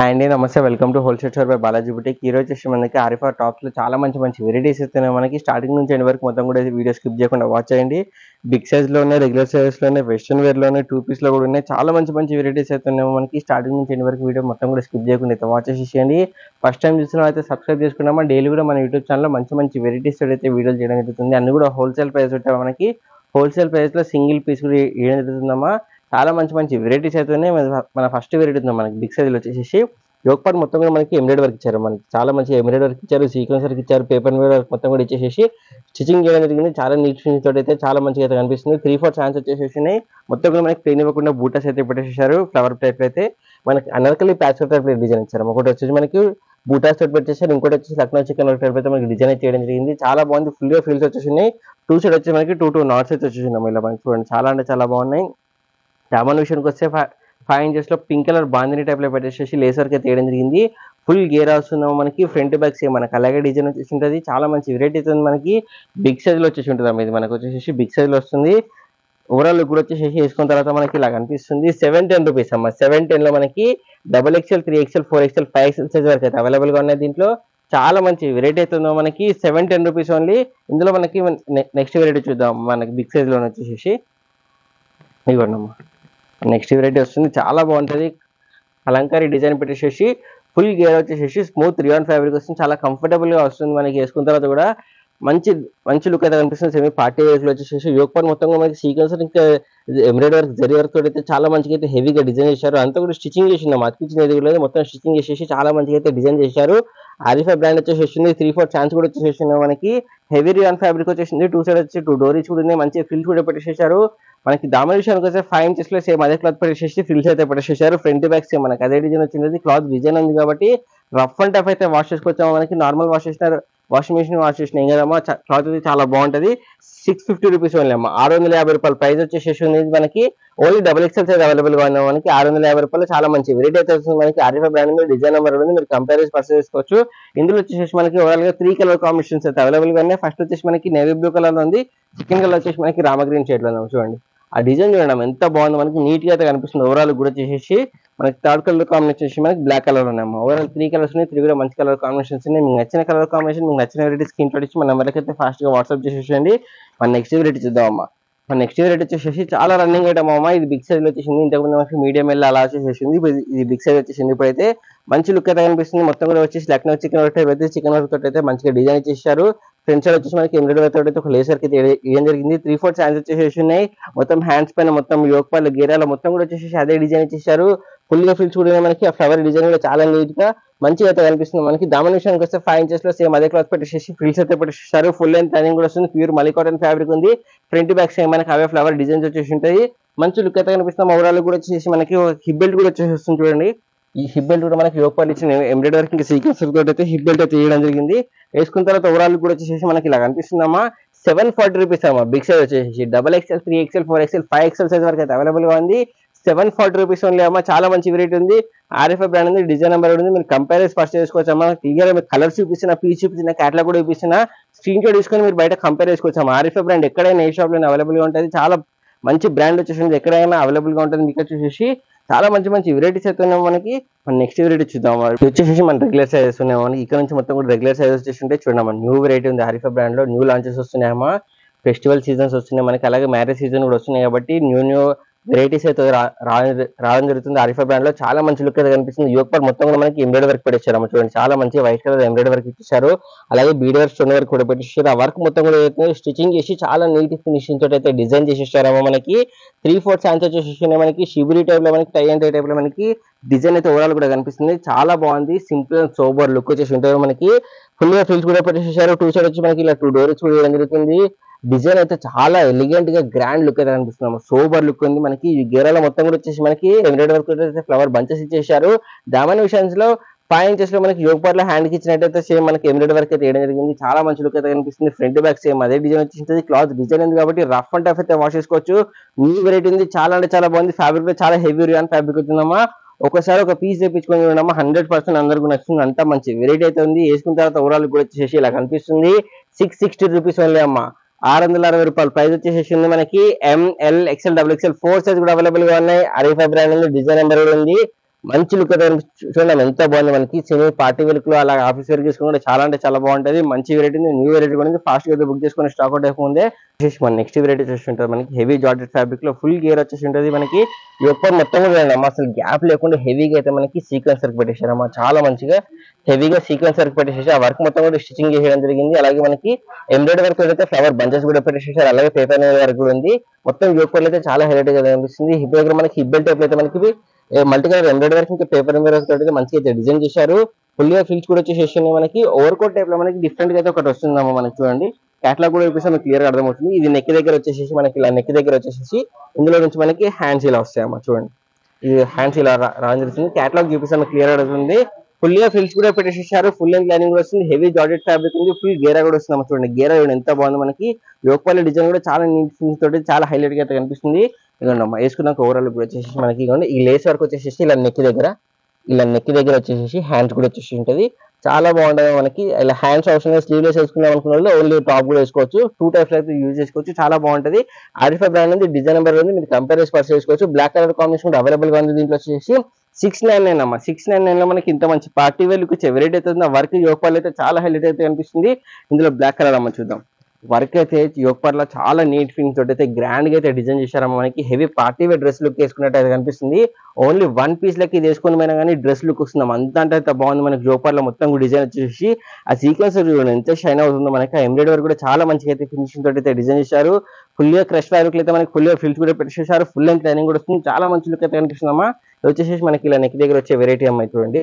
Hi అండి, నమస్తే. Welcome to wholesale store by Balaji boutique. ఈ రోజు వచ్చి మనకి ఆరిఫా టాప్స్లో చాలా మంచి వెరైటీస్ ఇస్తున్నాయి. మనకి స్టార్టింగ్ నుంచి ఎండ్ వరకు మొత్తం కూడా వీడియో స్కిప్ చేయకుండా వాచ్ చేయండి. బిగ్ సైజ్లోనే, రెగ్యులర్ సైజ్లోనే, వెస్ట్రన్ వేర్లోనే, 2 పీస్లో కూడా ఉన్నాయి. చాలా మంచి వెరైటీస్ అవుతున్నాయి. మనకి స్టార్టింగ్ నుంచి ఎండ్ వరకు వీడియో మొత్తం కూడా స్కిప్ చేయకుండా అయితే వాచ్ చేసేయండి. ఫస్ట్ టైం చూసిన అయితే సబ్స్క్రైబ్ చేసుకున్నామా. డైలీ కూడా మన యూట్యూబ్ ఛానల్లో మంచి వెరైటీస్ అయితే వీడియోలు చేయడం జరుగుతుంది. అన్ని కూడా హోల్సేల్ ప్రైస్ ఉంటాయి. మనకి హోల్సేల్ ప్రైస్లో సింగిల్ పీస్ కూడా వేయడం జరుగుతుందమ్మా. చాలా మంచి వెరైటీస్ అయితే ఉన్నాయి. మన ఫస్ట్ వెరైటీ ఉంది మనకి బిగ్ సైజ్లో వచ్చేసి యోక్ పార్ట్ మొత్తం కూడా మనకి ఎంబ్రాయిడరీ వర్క్ ఇచ్చారు. మనకి చాలా మంచి ఎంబ్రాయిడరీ వర్క్ ఇచ్చారు, సీక్వెన్స్ వర్క్ ఇచ్చారు, పేపర్ మీద వర్క్ మొత్తం కూడా ఇచ్చేసి స్టిచింగ్ చేయడం జరిగింది. చాలా నీట్ ఫినిష్ తోటి అయితే చాలా మంచిగా అయితే కనిపిస్తుంది. 3-4 ఛాన్స్ వచ్చేసి మొత్తం కూడా మనకి ప్లేన్ ఇవ్వకుండా బూటాస్ అయితే పెట్టేసారు. ఫ్లవర్ టైప్ అయితే మనకి అనార్కలి ప్యాచ్ టైప్ డిజైన్ ఇచ్చారు. ఒకటి వచ్చేసి మనకి బూటాస్ తోటి పెట్టేసారు, ఇంకోటి వచ్చేసి లక్నో చికెన్ వర్క్ టైప్ అయితే మనకి డిజైన్ చేయడం జరిగింది. చాలా బాగుంది. ఫుల్గా ఫీల్స్ వచ్చేసినాయి. 2 సైడ్ వచ్చి మనకి 2 నాట్స్ అయితే వచ్చేసినాయి. ఇలా మనకి చూడండి, చాలా బాగున్నాయి. డామన్ విషయానికి వస్తే 5 ఇంచెస్లో పింక్ కలర్ బాందిని టైప్లో పెట్టేసి లేస్ వర్క్ అయితే వేయడం జరిగింది. ఫుల్ గేర్ వస్తున్నాము. మనకి ఫ్రంట్ బ్యాక్ సేమ్ మనకి అలాగే డిజైన్ వచ్చేసి ఉంటుంది. చాలా మంచి వెరైటీ అవుతుంది. మనకి బిగ్ సైజ్లో వచ్చేసి ఉంటుంది అమ్మ. ఇది మనకు వచ్చేసి బిగ్ సైజ్లో వస్తుంది. ఓవరాల్ లుక్ కూడా వచ్చేసి వేసుకున్న తర్వాత మనకి ఇలా కనిపిస్తుంది. 710 రూపీస్ అమ్మ. 710లో మనకి XXL, 3XL, 4XL, 5XL size వరకు అయితే అవైలబుల్గా ఉన్నాయి. దీంట్లో చాలా మంచి వెరైటీ అవుతుందో మనకి 710 రూపీస్ ఓన్లీ. ఇందులో మనకి నెక్స్ట్ వెరైటీ చూద్దాం. మనకి బిగ్ సైజ్లో వచ్చేసి ఇవ్వండమ్మా. నెక్స్ట్ వెరైటీ వస్తుంది, చాలా బాగుంటుంది. కలంకారీ డిజైన్ పెట్టేసేసి ఫుల్ గేర్ వచ్చేసి స్మూత్ రియాన్ ఫ్యాబ్రిక్ వస్తుంది. చాలా కంఫర్టబుల్గా వస్తుంది. మనకి వేసుకున్న తర్వాత కూడా మంచి లుక్ అయితే కనిపిస్తుంది. సెమీ పార్టీ వేర్లో వచ్చేసి యోక్ పార్ట్ మొత్తం కూడా మనకి సీక్వెన్స్ ఇంకా ఎంబ్రాయిడరీ వర్క్, జరీ వర్క్ తోటి అయితే చాలా మంచిగా అయితే హెవీగా డిజైన్ చేశారు. అంతా కూడా స్టిచింగ్ చేసింది. అతికించినది లేదు, మొత్తం స్టిచింగ్ చేసేసి చాలా మంచిగా అయితే డిజైన్ చేశారు. ఆరిఫా బ్రాండ్ వచ్చేసి 3-4 ఛాన్స్ కూడా వచ్చేసి మనకి హెవీ రియాన్ ఫ్యాబ్రిక్ వచ్చేసింది. 2 సైడ్ వచ్చి 2 డోరీస్ కూడా ఉన్నాయి. మంచిగా ఫిల్స్ కూడా పెట్టేసేసారు. మనకి దామన్ విషయానికి వస్తే 5 ఇంచెస్లో సేమ్ అదే క్లాత్ పెట్టేసి ఫిల్స్ అయితే పెట్టేసేసారు. ఫ్రంట్ బ్యాక్ సేమ్ మనకి అదే డిజైన్ వచ్చింది. క్లాత్ డిజైన్ ఉంది కాబట్టి రఫ్ అండ్ టఫ్ అయితే వాష్ చేసుకోవచ్చాము. మనకి నార్మల్ వాష్ చేసిన వాషింగ్ మిషన్ వాష్ చేసిన ఏం కదమ్మా. క్లాత్ అయితే చాలా బాగుంటుంది. 650 రూపీస్ ఓన్లీ అమ్మ. 650 రూపాయలు ప్రైస్ వచ్చేసి ఉంది. మనకి ఓన్లీ XXL సైజ్ అవైలబుల్గా ఉంది. మనకి 650 రూపాయలు చాలా మంచి వెరైటీ అయితే వస్తుంది. మనకి ఆరిఫా బ్రాండ్ మీద డిజైన్ నెంబర్ ఉంది. మీరు కంపేర్ చేసి పర్చేస్ చేసుకోవచ్చు. ఇందులో వచ్చేసి మనకి ఓవరాల్ గా 3 కలర్ కాంబినేషన్స్ అయితే అవైలబుల్గా ఉన్నాయి. ఫస్ట్ వచ్చేసి మనకి నేవీ బ్లూ కలర్ ఉంది. సెకండ్ కలర్ వచ్చేసి మనకి రామ గ్రీన్ షేడ్ లో ఉంది. చూడండి ఆ డిజైన్ చూడడం ఎంత బాగుంది. మనకి నీట్ గా అయితే కనిపిస్తుంది. ఓవరాల్ కూడా వచ్చేసి మనకి 3rd కలర్ కాంబినేషన్ వచ్చేసి మనకి బ్లాక్ కలర్ ఉన్నాయమ్మా. ఓవరాల్ 3 కలర్స్ ఉన్నాయి. 3 కూడా మంచి కలర్ కాంబినేషన్స్ ఉన్నాయి. మీకు నచ్చిన కలర్ కాంబినేషన్, మీకు నచ్చిన వెరైటీ స్క్రీన్ షాట్ ఇచ్చి మన నెంబర్కి అయితే ఫాస్ట్ గా వాట్సాప్ చేసేయండి. మన నెక్స్ట్ వెరైటీ చూద్దామమ్మా. మన నెక్స్ట్ వెరైటీ వచ్చేసి చాలా రన్నింగ్ ఐటమ్ అమ్మా. ఇది బిగ్ సైజ్ లో వచ్చేసింది. ఇంతకుముందు మనకి మీడియం ఎల్ అలా వచ్చేసింది. ఇది బిగ్ సైజ్ వచ్చేసింది. ఇప్పుడైతే మంచి లుక్ అయితే కనిపిస్తుంది. మొత్తం కూడా వచ్చేసి లక్నో చికెన్ వర్క్ అయితే చికెన్ వర్క్ తోటి అయితే మంచిగా డిజైన్ ఇచ్చేసారు. ఫ్రంట్ సైడ్ వచ్చేసి మనకి ఎంబ్రాయిడరీ వర్క్ అయితే ఒక లేసర్ అయితే ఏం జరిగింది. 3-4 ఛాన్స్ వచ్చేసి ఉన్నాయి. మొత్తం హ్యాండ్స్ పైన మొత్తం యోక్ పార్ట్ గేరాల మొత్తం కూడా వచ్చేసి అదే డిజైన్ ఇచ్చేసారు. ఫుల్ గా ఫిల్స్ కూడా మనకి ఆ ఫ్లవర్ డిజైన్ కూడా చాలా నీట్ గా మంచిగా అయితే కనిపిస్తుంది. మనకి దామన్ విషయానికి వస్తే 5 ఇంచెస్ లో సేమ్ అదే క్లాత్ పెట్టేసి ఫిల్స్ అయితే పెట్టేసారు. ఫుల్ లెంత్ టైనింగ్ కూడా వస్తుంది. ప్యూర్ మలీ కాటన్ ఫ్యాబ్రిక్ ఉంది. ఫ్రంట్ బ్యాక్ సేమ్ మనకి అవే ఫ్లవర్ డిజైన్స్ వచ్చేసి ఉంటాయి. మంచి లుక్ అయితే కనిపిస్తుంది. ఓవరాల్ కూడా వచ్చేసి మనకి హిప్ బెల్ట్ కూడా వచ్చేసి వస్తుంది. చూడండి ఈ హిప్ బెల్ట్ కూడా మనకి యోక్ పార్ట్ ఇచ్చిన ఎంబ్రాయిడరీ వర్క్ ఇంకా సీక్వెన్స్ తోటి అయితే హిప్ బెల్ట్ అయితే వేయడం జరిగింది. వేసుకున్న తర్వాత ఓవరాల్ కూడా వచ్చేసి మనకి ఇలా కనిపిస్తుందమ్మా. 740 రూపీస్ అమ్మా. బిగ్ సైజ్ వచ్చేసి XXL, 3XL, 4XL, 5XL size వరకు అయితే అవైలబుల్ గా ఉంది. 740 రూపీస్ ఓన్లీ అమ్మా. చాలా మంచి వెరైటీ ఉంది. ఆర్ఎఫ్ఐ బ్రాండ్ ఉంది. డిజైన్ నెంబర్ ఉంది. మీరు కంపేర్ చేసి పర్చేస్ చేసుకోవచ్చు అమ్మా. క్లియర్ మీకు కలర్స్ చూపిస్తున్నా, పీస్ చూపిస్తున్నా, క్యాటలాగ్ కూడా చూపిస్తున్నా. స్క్రీన్ షాట్ తీసుకొని మీరు బయట కంపేర్ చేసుకోవచ్చు అమ్మా. ఆర్ఎఫ్ఐ బ్రాండ్ ఎక్కడైనా ఏ షాప్ లో అవైలబుల్ గా ఉంటుంది. చాలా మంచి బ్రాండ్ వచ్చేసి ఎక్కడైనా అవైలబుల్ గా ఉంటుంది. మీకు వచ్చేసి చాలా మంచి వెరైటీస్ అయితే ఉన్నాయి. మనకి మన నెక్స్ట్ వెరైటీ చూద్దాం. వచ్చేసి మన రెగ్యులర్ సైజెస్ ఉన్నాయి. మనకి ఇక్కడ నుంచి మొత్తం కూడా రెగ్యులర్ సైజెస్ వచ్చేసి ఉంటే చూడమ్మా. న్యూ వెరైటీ ఉంది. ఆరిఫా బ్రాండ్ లో న్యూ లాంచెస్ వస్తున్నాయమ్మా. ఫెస్టివల్ సీజన్స్ వస్తున్నాయి మనకి, అలాగే మ్యారేజ్ సీజన్ కూడా వస్తున్నాయి కాబట్టి న్యూ వెరైటీస్ అయితే రావడం జరుగుతుంది. ఆరిఫా బ్రాండ్ లో చాలా మంచి లుక్ అయితే కనిపిస్తుంది. యోక్ పార్ట్ మొత్తం కూడా మనకి ఎంబ్రాయిడరీ వర్క్ పెట్టేశారు. చూడండి చాలా మంచి వైట్ కలర్ ఎంబ్రాయిడరీ వర్క్ ఇచ్చేసారు. అలాగే బీడ్ వర్క్, స్టోన్ వర్క్ కూడా పెట్టేశారు. ఆ వర్క్ మొత్తం కూడా స్టిచింగ్ చేసి చాలా నీట్ ఫినిషింగ్ తోటి అయితే డిజైన్ చేసేసారమ్మా. మనకి 3-4 ఛాన్స్ వచ్చేసి మనకి షిబురి టైప్ లో మనకి టై అండ్ టై టైప్ లో మనకి డిజైన్ అయితే ఓవరాల్ కూడా కనిపిస్తుంది. చాలా బాగుంది. సింపుల్ అండ్ సోబర్ లుక్ వచ్చేసి ఉంటుంది. మనకి ఫుల్ గా ఫిల్స్ కూడా పెట్టేసేసారు. 2 సైడ్ వచ్చి మనకి ఇలా 2 డోర్స్ కూడా వేయడం జరుగుతుంది. డిజైన్ అయితే చాలా ఎలిగెంట్ గా గ్రాండ్ లుక్ అయితే కనిపిస్తుంది. సోబర్ లుక్ ఉంది. మనకి ఈ గేరాల మొత్తం కూడా వచ్చేసి మనకి ఎంబ్రాయిడరీ వర్క్ అయితే ఫ్లవర్ బంచెస్ ఇచ్చేసారు. దామన్ విషయాన్స్ లో 5 ఇంచెస్ లో మనకి యోక్ పార్ట్ లో హ్యాండ్ కి ఇచ్చినట్టయితే సేమ్ మనకి ఎంబ్రాయిడరీ వర్క్ అయితే వేయడం జరిగింది. చాలా మంచి లుక్ అయితే కనిపిస్తుంది. ఫ్రంట్ బ్యాక్ సేమ్ అదే డిజైన్ వచ్చేసి క్లాత్ డిజైన్ ఉంది కాబట్టి రఫ్ అండ్ టఫ్ అయితే వాష్ చేసుకోవచ్చు. న్యూ వెరైటీ ఉంది. చాలా అంటే చాలా బాగుంది. ఫ్యాబ్రిక్ లో చాలా హెవీ రియాన్ ఫ్యాబ్రిక్ వచ్చిందమ్మా. ఒకసారి ఒక పీస్ తెప్పించుకొని చూడమ్మా. 100% అందరికీ నచ్చుతుంది. అంతా మంచి వెరైటీ అయితే ఉంది. వేసుకున్న తర్వాత ఓవరాల్ కూడా వచ్చేసి ఇలా కనిపిస్తుంది. 660 రూపీస్ ఓన్లీ అమ్మా. 660 రూపాయలు ప్రైస్ వచ్చేసి ఉంది. మనకి ML, XL, XXL 4 సైజ్ కూడా అవైలబుల్ గా ఉన్నాయి. ఆరిఫా బ్రాండ్ ఉంది. డిజైన్ నెంబర్ ఉంది. మంచి లుక్ అయితే చూడండి ఎంత బాగుంది. మనకి సెమీ పార్టీ వేర్ లో అలా ఆఫీస్ వేర్ చేసుకుంటే చాలా అంటే చాలా బాగుంటది. మంచి వెరైటీ, న్యూ వెరైటీ కూడా ఫాస్ట్ గా బుక్ చేసుకుని స్టాక్ అవుట్ అయిపోయింది. మన నెక్స్ట్ వెరైటీ చూస్తుంటారు మనకి హెవీ జార్జెట్ ఫ్యాబ్రిక్ లో ఫుల్ గేర్ వచ్చేసి ఉంటుంది. మనకి యోగపాల్ మొత్తం కూడా అమ్మ అసలు గ్యాప్ లేకుండా హెవీగా అయితే మనకి సీక్వెన్స్ వర్క్ పెట్టేశారమ్మా. చాలా మంచిగా హెవీగా సీక్వెన్స్ వర్క్ పెట్టేసేసి ఆ వర్క్ మొత్తం కూడా స్టిచింగ్ చేయడం జరిగింది. అలాగే మనకి ఎంబ్రాయిడరీ వర్క్ అయితే ఫ్లవర్ బంచెస్ కూడా పెట్టేసేసారు. అలాగే పేపర్ వర్క్ కూడా ఉంది. మొత్తం యోగపాల్ అయితే చాలా హైలైట్ గా కనిపిస్తుంది. హిప్ దగ్గర మనకి హిప్ బెల్ట్ టైప్ అయితే మనకి మల్టీ కలర్ ఎంబ్రాయిడరీ వర్క్ ఇంకా పేపర్ వర్క్ తోటి మంచిగా అయితే డిజైన్ చేశారు. ఫుల్ గా ఫిల్స్ కూడా వచ్చేసి మనకి ఓవర్ కోట్ టైప్ లో మనకి డిఫరెంట్ గా అయితే ఒకటి వస్తుందమ్మా. మనకి చూడండి క్యాటలాగ్ కూడా చూపిస్తే మనకి క్లియర్ గా అర్థమవుతుంది. ఇది నెక్ దగ్గర వచ్చేసి మనకి ఇలా నెక్ దగ్గర వచ్చేసి ఇందులో నుంచి మనకి హ్యాండ్స్ ఇలా వస్తాయమ్మా. చూడండి ఇది హ్యాండ్స్ ఇలా రావడం జరుగుతుంది. క్యాటలాగ్ చూపిస్తే మనకి క్లియర్ అడుగుతుంది. ఫుల్ గా ఫిల్స్ కూడా పెట్టేసేసారు. ఫుల్ లెంత్ లైనింగ్ కూడా వస్తుంది. హెవీ జార్జెట్ ఫ్యాబ్రిక్ ఉంది. ఫుల్ గేరా కూడా వస్తుంది. చూడండి గేరా ఎంత బాగుంది. మనకి యోగపాల్ డిజైన్ కూడా చాలా నీట్ తోటి చాలా హైలైట్ గా అయితే కనిపిస్తుంది. ఇదిగోండి అమ్మా వేసుకున్నాక ఓవరాల్ కూడా వచ్చేసి మనకి ఇదిగోండి ఈ లేస్ వర్క్ వచ్చేసి ఇలా నెక్ దగ్గర వచ్చేసి హ్యాండ్స్ కూడా వచ్చేసి ఉంటుంది. చాలా బాగుంటుంది. మనకి ఇలా హ్యాండ్స్ అవసరం స్లీవ్లెస్ వేసుకున్నాం అనుకున్న వాళ్ళు ఓన్లీ టాప్ కూడా వేసుకోవచ్చు. 2 టైప్స్ అయితే యూజ్ చేసుకోవచ్చు. చాలా బాగుంటుంది. ఆరిఫా బ్రాండ్ ఉంది. డిజైన్ నెంబర్ ఉంది. మీరు కంపేర్ చేసి పర్చేస్ చేసుకోవచ్చు. బ్లాక్ కలర్ కాంబినేషన్ అవైలబుల్ గా ఉంది. దీంట్లో వచ్చేసి 699 అమ్మా. 699 లో మనకి ఇంత మంచి పార్టీ వేర్ లుక్ వెరైటీ అయితే వర్క్ యోగపాల్ అయితే చాలా హైలైట్ అయితే కనిపిస్తుంది. ఇందులో బ్లాక్ కలర్ అమ్మ చూద్దాం. వర్క్ అయితే యోగపాల్ లో చాలా నీట్ ఫినిష్ తోటి అయితే గ్రాండ్ గా అయితే డిజైన్ చేశారమ్మా. మనకి heavy party wear dress look వేసుకున్నట్టు అయితే కనిపిస్తుంది. ఓన్లీ 1 పీస్ లకి ఇది వేసుకుని పోయినా కానీ డ్రెస్ లుక్ వస్తుంది. అంత అంటే బాగుంది. మనకి యోగపాల్ లో మొత్తం డిజైన్ వచ్చేసి ఆ సీక్వెన్స్ ఎంత షైన్ అవుతుందో. మనకి ఎంబ్రాయిడరీ వర్క్ కూడా చాలా మంచిగా అయితే ఫినిషింగ్ తోటి అయితే డిజైన్ చేశారు. ఫుల్ గా క్రష్ ఫ్యాబ్రిక్ అయితే మనకి ఫుల్ గా ఫిల్స్ కూడా పెట్టేసారు. ఫుల్ లెంత్ లైనింగ్ కూడా వస్తుంది. చాలా మంచి లుక్ అయితే కనిపిస్తుందమ్మా. వచ్చేసి మనకి ఇలా నెక్ దగ్గర వచ్చే వెరైటీ అమ్మాయి చూడండి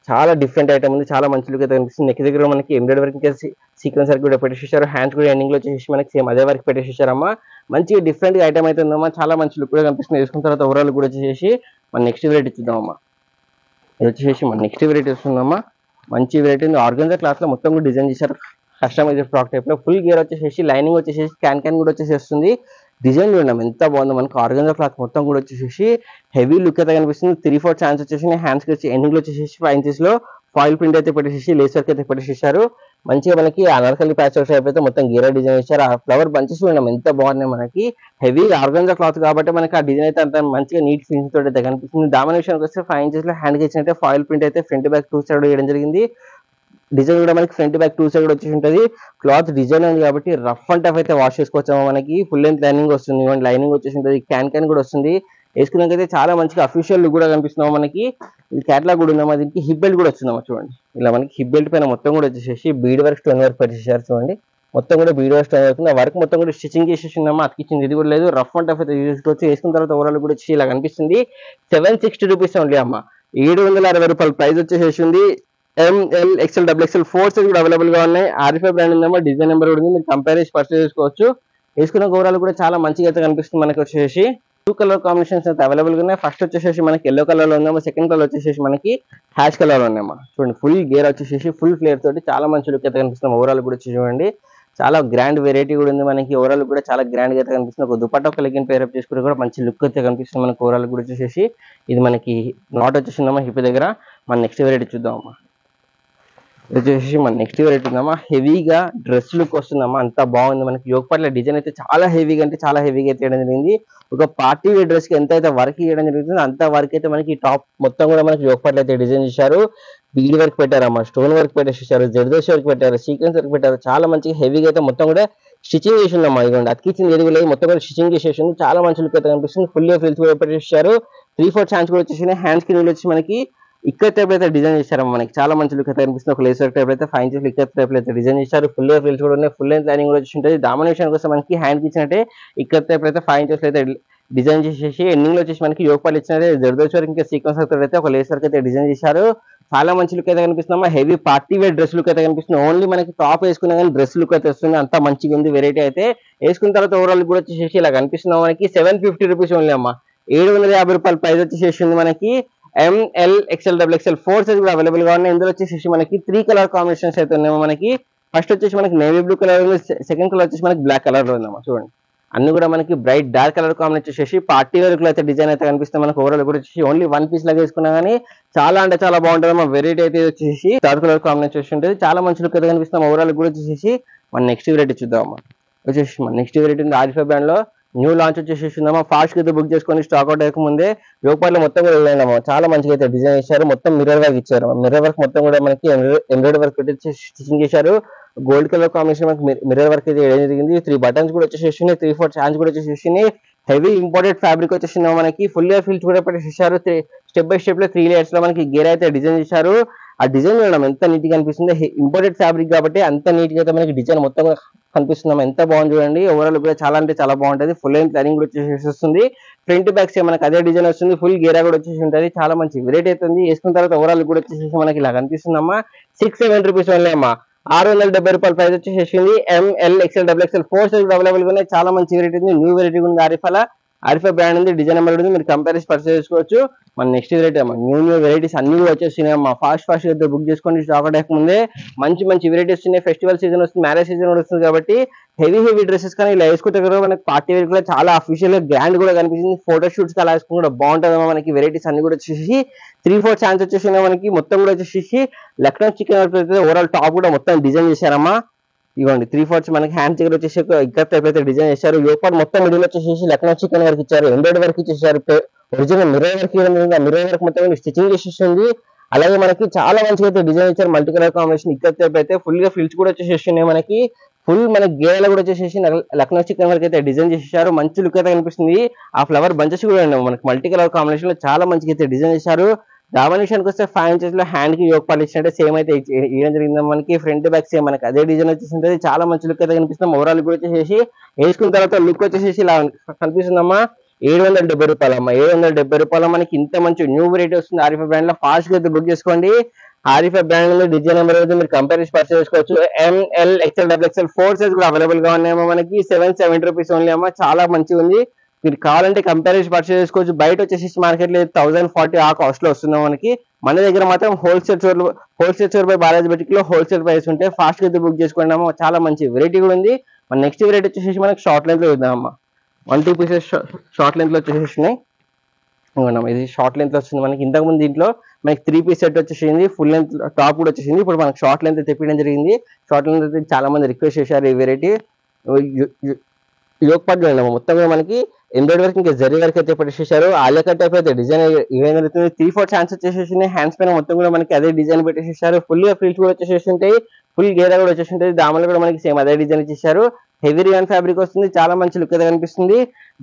చాలా డిఫరెంట్ ఐటమ్ ఉంది. చాలా మంచి లుక్ అయితే కనిపిస్తుంది. నెక్ దగ్గర మనకి ఎంబ్రాయిడరీ వర్క్ సీక్వెన్స్ వర్క్ కూడా పెట్టేసారు. హ్యాండ్స్ కూడా ఎండింగ్ లో వచ్చేసి మనకి సేమ్ అదే వర్క్ పెట్టేసారమ్మా. మంచి డిఫరెంట్ ఐటమ్ అయితే ఉందమ్మా. చాలా మంచి లుక్ కూడా కనిపిస్తుంది. వేసుకున్న తర్వాత ఓవరాల్ కూడా వచ్చేసి మన నెక్స్ట్ వెరైటీ చూద్దామమ్మా. ఇది వచ్చేసి మన నెక్స్ట్ వెరైటీ వస్తుందమ్మా. మంచి వెరైటీ ఉంది. ఆర్గన్జా క్లాత్ లో మొత్తం కూడా డిజైన్ చేశారు. కస్టమైజ్డ్ ఫ్రాక్ టైప్ లో ఫుల్ గేర్ వచ్చేసి లైనింగ్ వచ్చేసి క్యాన్ కూడా వచ్చేసి వస్తుంది. డిజైన్ చూడండి ఎంత బాగుందో. మనకి ఆర్గన్జా క్లాత్ మొత్తం కూడా వచ్చేసి హెవీ లుక్ అయితే కనిపిస్తుంది. 3/4 ఛాన్స్ వచ్చేసి హ్యాండ్స్ కి వచ్చి ఎండింగ్ లో వచ్చేసి 5 ఇంచెస్ లో ఫాయిల్ ప్రింట్ అయితే పెట్టేసి లేస్ వర్క్ అయితే పెట్టేసారు. మంచిగా మనకి అనార్కలి ప్యాచ్ టైప్ అయితే మొత్తం గేరా డిజైన్ చేశారు. ఆ ఫ్లవర్ బంచెస్ చూడండి ఎంత బాగున్నాయి. మనకి హెవీ ఆర్గన్జా క్లాత్ కాబట్టి మనకి ఆ డిజైన్ అయితే అంత మంచిగా నీట్ ఫినిషింగ్ తోటి అయితే కనిపిస్తుంది. దామన్ విషయానికి వస్తే 5 ఇంచెస్ లో హ్యాండ్ కి ఇచ్చినట్టే ఫాయిల్ ప్రింట్ అయితే ఫ్రంట్ బ్యాక్ 2 సైడ్ వేయడం జరిగింది. డిజైన్ కూడా మనకి ఫ్రంట్ బ్యాక్ 2 సైడ్ కూడా వచ్చేసి ఉంటుంది. క్లాత్ డిజైన్ ఉంది కాబట్టి రఫ్ అండ్ టఫ్ అయితే వాష్ చేసుకోవచ్చాము. మనకి ఫుల్ లెంత్ లైనింగ్ వస్తుంది. లైనింగ్ వచ్చేసి ఉంటుంది. క్యాన్ కూడా వస్తుంది. వేసుకున్నాకైతే చాలా మంచిగా అఫీషియల్ లుక్ కూడా కనిపిస్తున్నాము. మనకి ఇది క్యాటలాగ్ కూడా ఉందమ్మా. దీనికి హిప్ బెల్ట్ కూడా వచ్చిందమ్మా. చూడండి ఇలా మనకి హిప్ బెల్ట్ పైన మొత్తం కూడా వచ్చేసి బీడ్ వర్క్ స్టోన్ వర్క్ పెట్టేసారు. చూడండి మొత్తం కూడా బీడ్ వర్క్ స్టోన్ వర్క్. ఆ వర్క్ మొత్తం కూడా స్టిచింగ్ చేసేసిందమ్మా. అతికిచ్చింది ఇది కూడా లేదు. రఫ్ అండ్ టఫ్ అయితే యూజ్ చేసుకోవచ్చు. వేసుకున్న తర్వాత ఓవరాల్ కూడా వచ్చి ఇలా కనిపిస్తుంది. 760 రూపీస్ ఓన్లీ అమ్మా. 760 రూపాయల ప్రైస్ వచ్చేసి ఉంది. ML XL XXL 4 సైజ్ కూడా అవైలబుల్ గా ఉన్నాయి. ఆరిఫా బ్రాండ్ ఉందమ్మా. డిజైన్ నెంబర్ కూడా ఉంది. మీరు కంపేర్ చేసి పర్చేస్ చేసుకోవచ్చు. వేసుకున్న ఓవరాల్ కూడా చాలా మంచిగా అయితే కనిపిస్తుంది. మనకి వచ్చేసి 2 కలర్ కాంబినేషన్స్ అయితే అవైలబుల్ గా ఉన్నాయి. ఫస్ట్ వచ్చేసి మనకి ఎల్లో కలర్ లో ఉందమ్మా. సెకండ్ కలర్ వచ్చేసి మనకి హ్యాష్ కలర్ లో ఉన్నాయమ్మా. చూడండి ఫుల్ గేర్ వచ్చేసి ఫుల్ ఫ్లేర్ తోటి చాలా మంచి లుక్ అయితే కనిపిస్తుంది. ఓవరాల్ కూడా చూడండి చాలా గ్రాండ్ వెరైటీ కూడా ఉంది. మనకి ఓవరాల్ కూడా చాలా గ్రాండ్ గా అయితే కనిపిస్తుంది. ఒక దుపట్టా ఒక లెగ్గిన్ పేరప్ చేసుకుంటే కూడా మంచి లుక్ అయితే కనిపిస్తుంది. మనకి ఓవరాల్ కూడా వచ్చేసి ఇది మనకి నాట్ వచ్చేసిందమ్మా హిప్ దగ్గర. మన నెక్స్ట్ వెరైటీ చూద్దామమ్మా. వచ్చేసి మన నెక్స్ట్ వెరైటీ ఉందమ్మా. హెవీగా డ్రెస్ లుక్ వస్తుందమ్మా. అంత బాగుంది. మనకి యోగపాల్ డిజైన్ అయితే చాలా హెవీగా అంటే చాలా హెవీగా అయితే చేయడం జరిగింది. ఒక పార్టీ వేర్ డ్రెస్ కి ఎంత అయితే వర్క్ చేయడం జరుగుతుంది అంత వర్క్ అయితే మనకి టాప్ మొత్తం కూడా మనకి యోగపాల్ అయితే డిజైన్ చేశారు. బీడ్ వర్క్ పెట్టారమ్మా. స్టోన్ వర్క్ పెట్టేసారు. జర్దోషి వర్క్ పెట్టారు. సీక్వెన్స్ వర్క్ పెట్టారు. చాలా మంచిగా హెవీగా అయితే మొత్తం కూడా స్టిచింగ్ చేసిందమ్మా. ఇదిగోండి అతికిచ్చింది ఏది లేదు. మొత్తం కూడా స్టిచింగ్ చేసేసింది. చాలా మంచి లుక్ అయితే కనిపిస్తుంది. ఫుల్ ఫ్రిల్స్ కూడా పెట్టేసారు. 3/4 ఛాన్స్ కూడా వచ్చేసి హ్యాండ్స్ కి నీళ్ళు వచ్చి మనకి ఇక్కడ టైప్ అయితే డిజైన్ చేశారమ్మా. మనకి చాలా మంచి లుక్ అయితే కనిపిస్తుంది. ఒక లేస్ వర్క్ టైప్ అయితే 5 ఇంచెస్ ఇక్కడ టైప్ అయితే డిజైన్ చేశారు. ఫుల్ ఫ్రిల్స్ కూడా ఉన్నాయి. ఫుల్ లెంత్ లైనింగ్ కూడా వచ్చి ఉంటుంది. డామినేషన్ కోసం మనకి హ్యాండ్ కి ఇచ్చినట్టే ఇక్కడ టైప్ అయితే 5 ఇంచెస్ అయితే డిజైన్ చేసేసి ఎండింగ్ లో వచ్చేసి మనకి యోగపాల్ ఇచ్చినట్టే జర్దోషి వర్క్ ఇంకా సీక్వెన్స్ వర్క్ అయితే ఒక లేస్ వర్క్ అయితే డిజైన్ చేశారు. చాలా మంచి లుక్ అయితే కనిపిస్తుందమ్మా. Heavy party wear dress look అయితే కనిపిస్తుంది. ఓన్లీ మనకి టాప్ వేసుకున్నా కానీ డ్రెస్ లుక్ అయితే వస్తుంది. అంత మంచిగా ఉంది వెరైటీ అయితే. వేసుకున్న తర్వాత ఓవరాల్ కూడా వచ్చేసి ఇలా కనిపిస్తుంది. మనకి 750 రూపీస్ ఓన్లీ అమ్మా. 750 రూపాయల ప్రైస్ వచ్చేసి మనకి ML XL XXL 4 సైజ్ కూడా అవైలబుల్ గా ఉన్నాయి. ఇందులో వచ్చేసి మనకి 3 కలర్ కాంబినేషన్స్ అయితే ఉన్నాయో. మనకి ఫస్ట్ వచ్చేసి మనకి navy blue colour, second colour వచ్చేసి మనకి బ్లాక్ కలర్ లో ఉందమ్మా. చూడండి అన్ని కూడా మనకి బ్రైట్ డార్క్ కలర్ కాంబినేషన్ వచ్చేసి పార్టీ వేర్ అయితే డిజైన్ అయితే కనిపిస్తుంది. మనకి ఓవరాల్ కూడా వచ్చేసి ఓన్లీ 1 పీస్ లాగా వేసుకున్నా కానీ చాలా అంటే చాలా బాగుంటుంది. మా వెరైటీ అయితే వచ్చేసి డార్క్ కలర్ కాంబినేషన్ వచ్చి ఉంటుంది. చాలా మంచి లుక్ అయితే కనిపిస్తాం. ఓవరాల్ కూడా వచ్చేసి మన నెక్స్ట్ వెరైటీ చూద్దామమ్మా. వచ్చేసి మన నెక్స్ట్ వెరైటీ ఉంది ఆరిఫా బ్రాండ్ లో న్యూ లాంచ్ వచ్చేసేసిందమ్మా. ఫాస్ట్ గా అయితే బుక్ చేసుకొని స్టాక్ అవుట్ అయ్యకముందే యోగపాట్లో మొత్తం కూడా వెళ్ళామా. చాలా మంచిగా అయితే డిజైన్ చేశారు. మొత్తం మిర్రర్ వర్క్ ఇచ్చారు. మిర్రర్ వర్క్ మొత్తం కూడా మనకి ఎంబ్రాయిడరీ వర్క్ పెట్టి స్టిచింగ్ చేశారు. గోల్డ్ కలర్ కాంబినేషన్ మనకి మిర్రర్ వర్క్ అయితే వేయడం జరిగింది. 3 బటన్స్ కూడా వచ్చేసేసి 3/4 హ్యాండ్స్ కూడా వచ్చేసేసి హెవీ ఇంపోర్టెడ్ ఫ్యాబ్రిక్ వచ్చేసింది మనకి. ఫుల్ గా ఫిల్స్ కూడా పెట్టేసేసారు. స్టెప్ బై స్టెప్ లో 3 లేయర్స్ లో మనకి గేర్ అయితే డిజైన్ చేశారు. ఆ డిజైన్ చూడడం ఎంత నీట్ గా అనిపిస్తుంది. ఇంపోర్టెడ్ ఫ్యాబ్రిక్ కాబట్టి అంత నీట్ గా అయితే మనకి డిజైన్ మొత్తం కనిపిస్తుంది. ఎంత బాగుంది చూడండి. ఓవరాల్ కూడా చాలా అంటే చాలా బాగుంటది. ఫుల్ లైన్ ప్లానింగ్ కూడా వచ్చేసి వస్తుంది. ఫ్రంట్ బ్యాక్ సేమ్ మనకి అదే డిజైన్ వస్తుంది. ఫుల్ గేరా కూడా వచ్చేసి ఉంటుంది. చాలా మంచి వెరైటీ అవుతుంది. వేసుకున్న తర్వాత ఓవరాల్ కూడా వచ్చేసి మనకి ఇలా కనిపిస్తుందమ్మా. 670 రూపీస్ ఓన్లీ అమ్మా. 670 రూపాయల ప్రైస్ వచ్చేసేసింది. M L XL double XL 4 size available గా ఉన్నాయి. చాలా మంచి వెరైటీ ఉంది. న్యూ వెరైటీ ఉంది. ఆరిఫా బ్రాండ్ ఉంది. డిజైన్ నెంబర్ ఉంది. మీరు కంపేర్ పర్చేస్ చేసుకోవచ్చు. మన నెక్స్ట్ వెరైటీ అమ్మా. న్యూ వెరైటీస్ అన్ని కూడా వచ్చేస్తున్నాయి అమ్మా. ఫాస్ట్ గా బుక్ చేసుకోండి. స్టాక్ అయ్యక ముందే మంచి వెరైటీస్ ఉన్నాయి. ఫెస్టివల్ సీజన్ వస్తుంది, మ్యారేజ్ సీజన్ కూడా వస్తుంది కాబట్టి హెవీ డ్రెస్సెస్ కానీ ఇలా వేసుకుంటే కూడా మనకి పార్టీ వేర్ కూడా చాలా అఫీషియల్ గా గ్రాండ్ కూడా కనిపిస్తుంది. ఫోటో షూట్స్ కి అలా వేసుకుని కూడా బాగుంటుందమ్మా. మనకి వెరైటీస్ అన్ని కూడా వచ్చేసి 3/4 ఛాన్స్ వచ్చేసి మనకి మొత్తం కూడా వచ్చేసి లక్నో చికెన్ అయితే ఓవరాల్ టాప్ కూడా మొత్తం డిజైన్ చేశారమ్మా. ఇవ్వండి 3/4 మనకి హ్యాండ్ దగ్గర వచ్చేసి ఇక్కడ అయితే డిజైన్ చేశారు. యోపాట్ మొత్తం మిడిల్ వచ్చేసి లక్నో చికెన్ వర్క్ ఇచ్చారు. ఎంబ్రాయిడరీ వర్క్ ఇచ్చేసారు. Original mirror work mirror work మొత్తం స్టిచింగ్ చేసేసింది. అలాగే మనకి చాలా మంచిగా అయితే డిజైన్ ఇచ్చారు. మల్టీ కలర్ కాంబినేషన్ ఇక్కడ అయితే ఫుల్ గా ఫిల్స్ కూడా వచ్చేసేస్తున్నాయి. మనకి ఫుల్ మనకి గేర్లు కూడా వచ్చేసి లక్నో చికెన్ వర్క్ అయితే డిజైన్ చేసేసారు. మంచి లుక్ అయితే కనిపిస్తుంది. ఆ ఫ్లవర్ బంచెస్ కూడా మనకి మల్టీ కలర్ కాంబినేషన్ లో చాలా మంచిగా అయితే డిజైన్ చేశారు. డామినేషన్కి వస్తే 5 ఇంచెస్ లో హ్యాండ్ కి యోగ పాలు ఇచ్చినట్టే సేమ్ అయితే ఇవ్వడం జరిగింది. మనకి ఫ్రంట్ బ్యాక్ సేమ్ మనకి అదే డిజైన్ వచ్చేసి ఉంటుంది. చాలా మంచి లుక్ అయితే కనిపిస్తుంది. ఓవరాల్ కూడా వచ్చేసి వేసుకున్న తర్వాత లుక్ వచ్చేసి ఇలా కనిపిస్తుందమ్మా. 770 రూపాయలు అమ్మా. 770 రూపాయలు మనకి ఇంత మంచి న్యూ వెరైటీ వస్తుంది ఆరిఫా బ్రాండ్ లో. ఫాస్ట్ గా అయితే బుక్ చేసుకోండి. ఆరిఫా బ్రాండ్ లో డిజైన్ నెంబర్ అయితే మీరు కంపేర్ చేసి పర్చేస్ చేసుకోవచ్చు. ML XL double XL 4 size కూడా అవైలబుల్ గా ఉన్నాయమ్మా. మనకి 770 రూపీస్ ఓన్లీ అమ్మా. చాలా మంచిగా ఉంది. మీరు కావాలంటే కంపేర్ చేసి పర్చేస్ చేసుకోవచ్చు. బయట వచ్చేసి మార్కెట్ లో 1040 ఆ కాస్ట్ లో వస్తుంది మనకి. మన దగ్గర మాత్రం wholesale store by Balaji batik లో హోల్సేల్ ప్రైస్ ఉంటే ఫాస్ట్ గా బుక్ చేసుకోండి అమ్మా. చాలా మంచి వెరైటీ కూడా ఉంది. మన నెక్స్ట్ వెరైటీ వచ్చేసి మనకి షార్ట్ లెంత్ లో చూద్దామమ్మా. 1-2 పీసెస్ షార్ట్ లెంత్ లో వచ్చేసినాయి. ఇది షార్ట్ లెంత్ లో వస్తుంది మనకి. ఇంతకు ముందు దీంట్లో మనకి 3 పీస్ సెట్ వచ్చేసింది. ఫుల్ లెంత్ టాప్ కూడా వచ్చేసింది. ఇప్పుడు మనకి షార్ట్ లెంత్ తెప్పించడం జరిగింది. షార్ట్ లెంత్ అయితే చాలా మంది రిక్వెస్ట్ చేశారు ఈ వెరైటీ. యోగ పాటు మొత్తం కూడా మనకి ఎంబ్రాయిడరీ వర్క్ ఇంకా జరీ వర్క్ అయితే పెట్టేసేసారు. ఆలియా కట్ టైప్ అయితే డిజైన్ ఈవెన్ అవుతుంది. 3/4 ఛాన్స్ వచ్చేసేసి హ్యాండ్స్ పైన మొత్తం కూడా మనకి అదే డిజైన్ పెట్టేసేసారు. ఫుల్ గా ఫ్రిల్స్ కూడా వచ్చేసి ఉంటాయి. ఫుల్ గేరా కూడా వచ్చేసి ఉంటుంది. దామలు కూడా మనకి సేమ్ అదే డిజైన్ ఇచ్చేసారు. హెవీ రియాన్ ఫ్యాబ్రిక్ వస్తుంది. చాలా మంచి లుక్ అయితే కనిపిస్తుంది.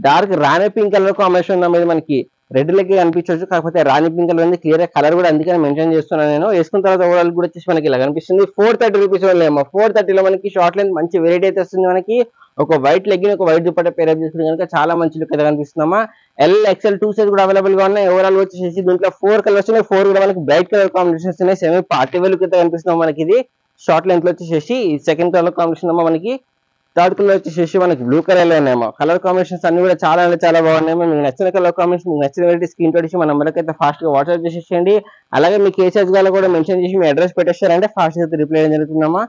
డార్క్ రాణి పింక్ కలర్ కాంబినేషన్ ఉన్న మీద మనకి రెడ్ లెగ్ కనిపించవచ్చు. కాకపోతే రాణి పింక్ కలర్ ఉంది. క్లియర్ కలర్ కూడా అందుకని మెన్షన్ చేస్తున్నాను నేను. వేసుకున్న తర్వాత ఓవరాల్ కూడా వచ్చేసి మనకి ఇలా కనిపిస్తుంది. 430 రూపీస్ వల్ల 430 లో మనకి షార్ట్ లెంత్ మంచి వెరైటీ అయితే వస్తుంది మనకి. ఒక వైట్ లెగ్గిన్ ఒక వైట్ దుపట్టా పేరప్ చేసుకుంటే కనుక చాలా మంచి లుక్ అయితే కనిపిస్తుందమ్మా. ఎల్-ఎక్స్ఎల్ 2 సైజ్ కూడా అవైలబుల్ గా ఉన్నాయి. ఓవరాల్ వచ్చేసి దీంట్లో 4 కలర్స్ ఉన్నాయి. 4 కూడా మనకి బ్రైట్ కలర్ కాంబినేషన్స్ ఉన్నాయి. సెమీ పార్టీ వేర్ లుక్ అయితే కనిపిస్తుంది మనకి. ఇది షార్ట్ లెంత్ లో వచ్చేసి సెకండ్ కలర్ కాంబినేషన్ అమ్మా. మనకి థర్డ్ కలర్ వచ్చేసి మనకి బ్లూ కలర్ లో ఉన్నాయమ్మా. కలర్ కాంబినేషన్స్ అన్ని కూడా చాలా అంటే చాలా బాగున్నాయి. మీకు నచ్చిన కలర్ కాంబినేషన్ మీకు నచ్చిన వెరైటీ స్క్రీన్ షాట్ ఇచ్చి మన నెంబర్కి అయితే ఫాస్ట్ గా వాట్సాప్ చేసేయండి. అలాగే మీకు ఏ సైజ్ గాలో కూడా మెన్షన్ చేసి మీ అడ్రస్ పెట్టేస్తారంటే ఫాస్ట్ గా రిప్లై చేయడం జరుగుతుందమ్మా.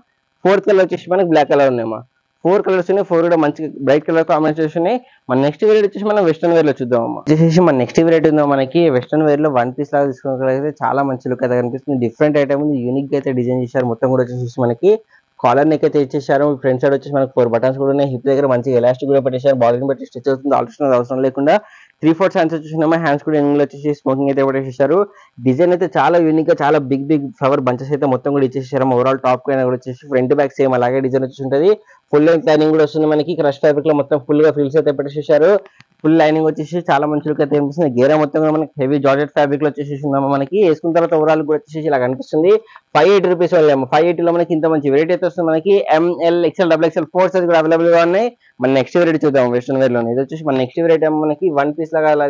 4th కలర్ వచ్చేసి మనకి బ్లాక్ కలర్ ఉన్నాయమ్మా. 4 కలర్స్ ఉన్నాయి. 4 కూడా మంచి బ్రైట్ కలర్ కాంబినేషన్ ఉన్నాయి. మన నెక్స్ట్ వెరైటీ వచ్చేసి మనం వెస్టర్న్ వేర్ లో చూద్దామమ్మా. వచ్చేసి మన నెక్స్ట్ వెరైటీ ఉందో మనకి వెస్టర్న్ వేర్ లో 1 పీస్ లాగా తీసుకున్నట్లయితే చాలా మంచి లుక్ అయితే కనిపిస్తుంది. డిఫరెంట్ ఐటమ్ ఉంది. యూనిక్ గా అయితే డిజైన్ చేశారు. మొత్తం కూడా వచ్చేసి మనకి కాలర్ నెక్ అయితే ఇచ్చేసారు. ఫ్రంట్ సైడ్ వచ్చేసి మనకి 4 బటన్స్ కూడా ఉన్నాయి. హిప్ దగ్గర మంచిగా ఎలాస్టిక్ కూడా పెట్టేశారు. బాడీని బట్టి స్టిచ్ అవుతుంది. ఆల్టరేషన్ అవసరం లేకుండా 3/4 హ్యాండ్స్ వచ్చేసినామా. హ్యాండ్స్ కూడా ఎండింగ్ లో వచ్చేసి స్మోకింగ్ అయితే పెట్టేసారు. డిజైన్ అయితే చాలా యూనిక్ గా చాలా బిగ్ ఫ్లవర్ బంచెస్ అయితే మొత్తం కూడా ఇచ్చేసారు. ఓవరాల్ టాప్ కూడా వచ్చేసి ఫ్రంట్ బ్యాక్ సేమ్ అలాగే డిజైన్ వచ్చి ఉంటుంది. ఫుల్ లెంత్ లైనింగ్ కూడా వస్తుంది మనకి. క్రష్ ఫ్యాబ్రిక్ లో మొత్తం ఫుల్ గా ఫిల్స్ అయితే పెట్టేసేసారు. ఫుల్ లైనింగ్ వచ్చేసి చాలా మంచి లుక్ అయితే కనిపిస్తుంది. గేరా మొత్తం కూడా మనకి హెవీ జార్జెట్ ఫ్యాబ్రిక్ లో వచ్చేసి మనకి. వేసుకున్న తర్వాత ఓవరాల్ కూడా వచ్చేసి ఇలా కనిపిస్తుంది. 580 రూపీస్ వల్ల 580 లో మనకి ఇంత మంచి వెరైటీ అయితే వస్తుంది మనకి. ML XL double XL 4 size కూడా అవైలబుల్ గా ఉన్నాయి. మన నెక్స్ట్ వెరైటీ చూద్దాం వెస్టర్న్ వేర్ లో. ఇది వచ్చేసి మన నెక్స్ట్ వెరైటీ మనకి 1 పీస్ లాగా అలా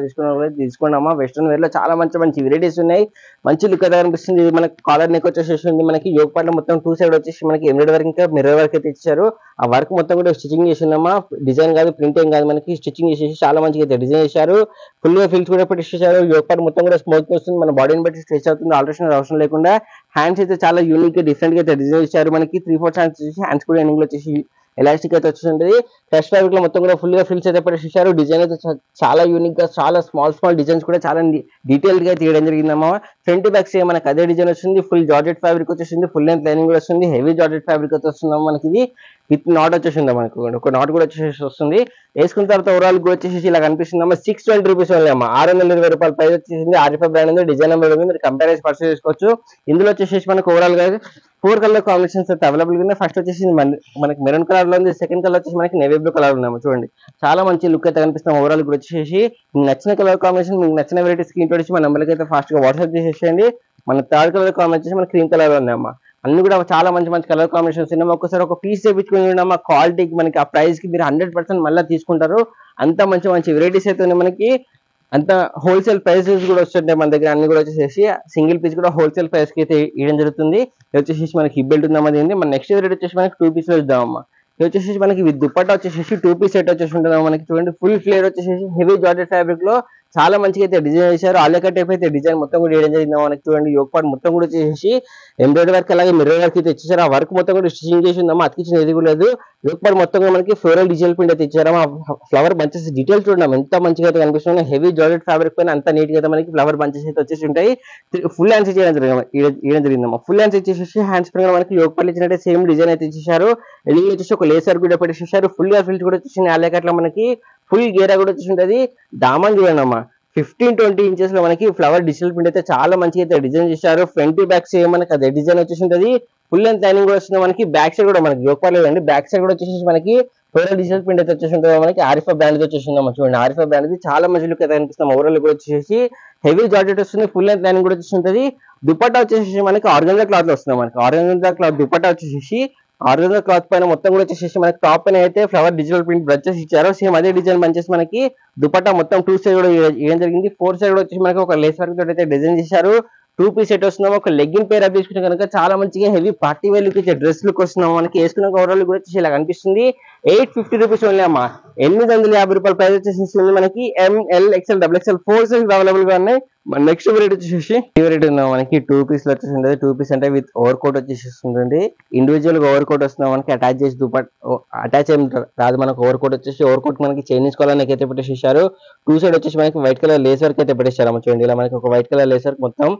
తీసుకున్నామా. వెస్టర్న్ వేర్ లో చాలా మంచి వెరైటీస్ ఉన్నాయి. మంచి లుక్ అయితే కనిపిస్తుంది. ఇది మనకి కాలర్ నెక్ వచ్చేసి మనకి యోగ పార్ట్ మొత్తం 2 సైడ్ వచ్చేసి మనకి ఎంబ్రాయిడరీ వర్క్ ఇంకా మిర్రర్ వర్క్ అయితే ఇచ్చారు. ఆ వర్క్ మొత్తం కూడా స్టిచింగ్ చేసిందమ్మా. డిజైన్ కాదు ప్రింటింగ్ కాదు మనకి స్టిచింగ్ చేసేసి చాలా మంచిగా అయితే డిజైన్ చేశారు. ఫుల్ గా ఫిల్స్ కూడా పెట్టేసారు. యోగ పార్ట్ మొత్తం కూడా స్మూత్ వస్తుంది. మన బాడీని బట్టి స్ట్రెచ్ అవుతుంది. ఆల్టరేషన్ అవసరం లేకుండా. హ్యాండ్స్ అయితే చాలా యూనిక్ గా డిఫరెంట్ గా అయితే డిజైన్ చేశారు మనకి. 3/4 హ్యాండ్స్ వచ్చేసి హ్యాండ్స్ కూడా ఎండింగ్ లో వచ్చేసి ఎలాస్టిక్ అయితే వచ్చేసింది. క్రష్ ఫ్యాబ్రిక్ లో మొత్తం కూడా ఫుల్ గా ఫిల్స్ అయితే పెట్టేసారు. డిజైన్ అయితే చాలా యూనిక్ గా చాలా స్మాల్ డిజైన్స్ కూడా చాలా డీటెయిల్ గా తీయడం జరిగిందమ్మా. ఫ్రంట్ బ్యాక్ సేమ్ మనకి అదే డిజైన్ వస్తుంది. ఫుల్ జార్జెట్ ఫ్యాబ్రిక్ వచ్చేసింది. ఫుల్ లెంత్ లైనింగ్ కూడా వస్తుంది. హెవీ జార్జెట్ ఫ్యాబ్రిక్ వచ్చేస్తుంది మనకి. ఇది విత్ నాట్ వచ్చేసింది మనకు, ఒక నాట్ కూడా వచ్చేసి వస్తుంది. వేసుకున్న తర్వాత ఓవరాల్ కూడా వచ్చేసి ఇలా కనిపిస్తుంది. 620 రూపీస్ ఓన్లీ అమ్మ. 620 రూపాయల ప్రైస్ వచ్చేసింది. ఆరిఫై బ్రాండ్ ఉంది, డిజైన్ నెంబర్ ఉంది. మీరు కంపేర్ చేసి పర్చేస్ చేసుకోవచ్చు. ఇందులో వచ్చేసి మనకు ఓవరాల్ గా 4 కలర్ కాంబినేషన్స్ అయితే అవైలబుల్ ఉన్నాయి. ఫస్ట్ వచ్చేసి మనకి మెరూన్ కలర్ లో ఉంది. సెకండ్ కలర్ వచ్చేసి మనకి నేవీ బ్లూ కలర్ ఉన్నాము. చూడండి చాలా మంచి లుక్ అయితే కనిపిస్తాం. ఓవరాల్ కూడా వచ్చేసి మీకు నచ్చిన కలర్ కాంబినేషన్, మీకు నచ్చిన వెరైటీ స్క్రీన్ తోటి మన నెంబర్కి అయితే ఫాస్ట్ గా వాట్సాప్ చేసేయండి. మన థర్డ్ కలర్ కాంబినేషన్ వచ్చేసి మన క్రీమ్ కలర్ ఉన్నాయమ్మా. అన్ని కూడా చాలా మంచి మంచి కలర్ కాంబినేషన్స్ ఉన్నాయి. ఒక్కసారి ఒక పీస్ చేయించుకుని ఉన్నామా, క్వాలిటీకి మనకి ఆ ప్రైస్ కి మీరు 100% మళ్ళీ తీసుకుంటారు. అంత మంచి మంచి వెరైటీస్ అయితే ఉన్నాయి మనకి. అంత హోల్సేల్ ప్రైసెస్ కూడా వస్తుంటాయి మన దగ్గర. అన్ని కూడా వచ్చేసి సింగిల్ పీస్ కూడా హోల్సేల్ ప్రైస్ కి అయితే ఇవ్వడం జరుగుతుంది. ఇది వచ్చేసి మనకి హిప్ బెల్ట్ ఉందమ్మా. మన నెక్స్ట్ వెరైటీ వచ్చేసి మనకి 2 పీస్ ఇద్దామమ్మా. ఇది వచ్చేసి మనకి విత్ దుపట్టా వచ్చేసి 2 పీస్ సెట్ వచ్చేసి ఉంటుంది మనకి. చూడండి ఫుల్ ఫ్లేర్ వచ్చేసి హెవీ జార్జెట్ ఫ్యాబ్రిక్ లో చాలా మంచిగా అయితే డిజైన్ చేశారు. ఆలియా టైప్ అయితే డిజైన్ మొత్తం కూడా వేయడం జరిగింది మనకి. చూడండి యోగ్ పార్ట్ మొత్తం కూడా వచ్చేసి ఎంబ్రాయిడరీ వర్క్ అలాగే మిర్రర్ వర్క్ అయితే ఇచ్చేసారు. ఆ వర్క్ మొత్తం కూడా స్టిచింగ్ చేసి ఉందమ్మా. అతికించిన ఏది కూడా లేదు. యోగ్ పార్ట్ మొత్తం కూడా మనకి ఫ్లోరల్ డిజిటల్ ప్రింట్ అయితే ఇచ్చారమ్మా. ఫ్లవర్ బంచెస్ డీటెయిల్స్ చూడడం ఎంత మంచిగా అయితే కనిపిస్తుంది. హెవీ జార్జెట్ ఫ్యాబ్రిక్ పైన అంత నీట్ గా అయితే మనకి ఫ్లవర్ బంచెస్ అయితే వచ్చేసి ఉంటాయి. ఫుల్ హ్యాండ్స్ ఇవ్వడం జరిగిందమ్మా. ఫుల్ హ్యాండ్స్ ఇచ్చేసి హ్యాండ్స్ పైన మనకి యోగ్ పార్ట్ ఇచ్చినట్టే సేమ్ డిజైన్ అయితే ఇచ్చేసారు. ఎలింగ్ వచ్చేసి ఒక లేసర్ కూడా పెట్టేసేసారు. ఫుల్ గా ఫిల్స్ కూడా వచ్చేసి ఆలియా కట్ లో మనకి ఫుల్ గేరా కూడా వచ్చేసి ఉంటుంది. దామన్ చూడండి అమ్మా. 15-20 ఇంచెస్ లో మనకి ఫ్లవర్ డిజిటల్ ప్రింట్ అయితే చాలా మంచిగా అయితే డిజైన్ చేశారు. ఫ్రంట్ బ్యాక్ సేమ్ మనకి అదే డిజైన్ వచ్చేసి ఉంటుంది. ఫుల్ లెంత్ లైనింగ్ కూడా వస్తుంది మనకి. బ్యాక్ సైడ్ కూడా మనకి యోగపార్ట్ అండి. బ్యాక్ సైడ్ కూడా వచ్చేసి మనకి ఫ్లోరల్ డిజిటల్ ప్రింట్ అయితే వచ్చేసి ఉంటుంది మనకి. ఆరిఫా బ్రాండ్ వచ్చేసింది చూడండి. ఆరిఫా బ్రాండ్ చాలా మంచి లుక్ అయితే కనిపిస్తాం. ఓవరాల్ కూడా వచ్చేసి హెవీ జార్జెట్ వస్తుంది. ఫుల్ లెంత్ లైనింగ్ కూడా వచ్చేసి ఉంటుంది. దుపట్టా వచ్చేసి మనకి ఆర్గంజా క్లాత్ లో వస్తుంది మనకి. ఆర్గంజా క్లాత్ దుపట్టా వచ్చేసి ఆర్గంజా క్లాత్ పైన మొత్తం కూడా వచ్చేసి మనకి టాప్ పైన అయితే ఫ్లవర్ డిజిటల్ ప్రింట్ బ్రచెస్ ఇచ్చారు. సేమ్ అదే డిజైన్ బంచెస్ మనకి దుపట్టా మొత్తం 2 సైడ్ కూడా వేయడం జరిగింది. 4 సైడ్ కూడా వచ్చేసి మనకి ఒక లేస్ వర్క్ తోటి అయితే డిజైన్ చేశారు. 2 పీస్ సెట్ వస్తున్నాము. ఒక లెగ్గిన్ పేర్ అప్ తీసుకుంటే కనుక చాలా మంచిగా హెవీ పార్టీ వేర్ లుక్ ఇచ్చే డ్రెస్ లుక్ వస్తున్నాము మనకి. వేసుకున్న ఓవరాల్ కూడా వచ్చేసి ఇలా కనిపిస్తుంది. 850 రూపీస్ ఓన్లీ అమ్మా. 850 రూపాయల ప్రైస్ వచ్చేసి మనకి ML XL XXL 4 size available గా ఉన్నాయి. నెక్స్ట్ వెరైటీ వచ్చేసి వెరైటీ ఉందా మనకి. 2 పీస్ లో వచ్చేసి ఉంటుంది. 2 పీస్ అంటే విత్ ఓవర్ కోట్ వచ్చేసి ఉంటుంది. ఇండివిజువల్ గా ఓవర్ కోట్ వస్తుంది మనకి. అటాచ్ చేసి అటాచ్ ఏం రాదు మనకు. ఓవర్ కోట్ వచ్చేసి ఓవర్ కోట్ మనకి చైనీస్ కాలర్ అయితే పెట్టేసారు. 2 సైడ్ వచ్చేసి మనకి వైట్ కలర్ లేస్ వర్క్ అయితే పెట్టేశారు చూడండి. ఇలా మనకి ఒక వైట్ కలర్ లేస్ వర్క్ మొత్తం